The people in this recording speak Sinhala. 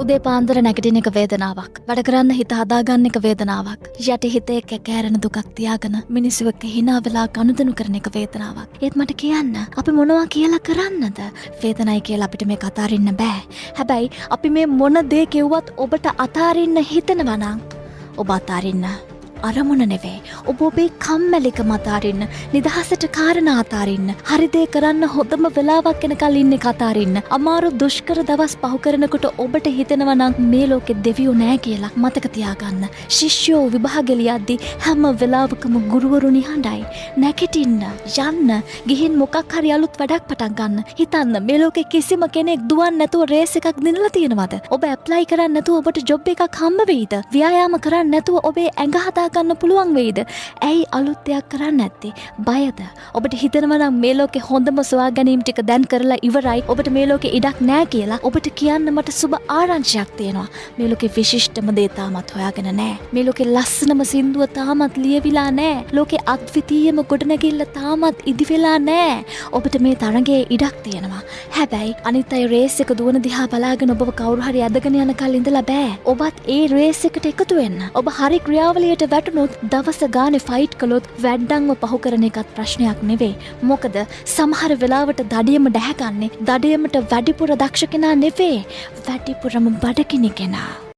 උදේ පාන්දර නැගිටින එක වේදනාවක්. වැඩ කරන්න හිත හදාගන්න එක වේදනාවක්. යටි හිතේ කැකෑරෙන දුකක් තියාගෙන මිනිස්සු එක්ක hina වෙලා ගනුදෙනු කරන එක වේදනාවක්. ඒත් මට කියන්න අපි මොනවා කියලා කරන්නද? වේදනයි කියලා අපිට මේක අතාරින්න බෑ. හැබැයි අපි මේ මොන දේ කිව්වත් ඔබට අතාරින්න හිතෙනවා නම් ඔබ අතාරින්න. අරමුණ නෙවේ. ඔබ ඔබේ කම්මැලිකම අතාරින්න, නිදහසට කාරණා අතාරින්න, හරි දේ කරන්න හොඳම වෙලාවක් එනකල් ඉන්නේ අතාරින්න. අමාරු දුෂ්කර දවස් පහු කරනකොට ඔබට හිතෙනවා නම් මේ ලෝකෙ දෙවියෝ නෑ කියලා මතක තියාගන්න. ශිෂ්‍යෝ විභාගෙ ලියද්දි හැම වෙලාවකම ගුරුවරු නිහඬයි. නැගිටින්න, යන්න, ගිහින් මොකක් හරි අලුත් වැඩක් පටන් ගන්න. හිතන්න මේ ලෝකෙ කිසිම කෙනෙක් දුවන්නේ නැතුව රේස් එකක් දිනලා තියෙනවද? ඔබ ඇප්ලයි කරන්නේ නැතුව ඔබට ජොබ් එකක් හම්බ වෙයිද? ව්‍යායාම කරන්නේ නැතුව ඔබේ ඇඟ හදා ගන්න පුළුවන් වෙයිද? ඇයි අලුත් දෙයක් කරන්නේ නැත්තේ? බයද? ඔබට හිතෙනවා නම් මේ ලෝකේ හොඳම සොයා ගැනීම ටික දැන් කරලා ඉවරයි. ඔබට මේ ලෝකේ ඉඩක් නැහැ කියලා. ඔබට කියන්න මට සුබ ආරංචියක් තියෙනවා. මේ ලෝකේ විශිෂ්ටම දේ තාමත් හොයාගෙන නැහැ. මේ ලෝකේ ලස්සනම සින්දුව තාමත් ලියවිලා නැහැ. ලෝකේ අද්විතීයම ගොඩනැගිල්ල තාමත් ඉදි වෙලා නැහැ. ඔබට මේ තරඟයේ ඉඩක් තියෙනවා. හැබැයි අනිත් අය රේස් එක දුවන දිහා බලාගෙන ඔබව කවුරු හරි ඇදගෙන යන කල් ඉඳලා බෑ. ඔබත් ඒ රේස් එකට එකතු වෙන්න. ඔබ හරි ක්‍රියාවලියට වැටුනොත් දවස ගානේ ෆයිට් කළොත් වැඩ්ඩන්ව පහු කරන එකත් ප්‍රශ්නයක් නෙවෙයි. මොකද සමහර වෙලාවට දඩියම ඩැහැගන්නේ දඩියමට වැඩිපුර දක්ෂ කෙනා නෙවෙයි. වැඩිපුරම බඩගිනි කෙනා.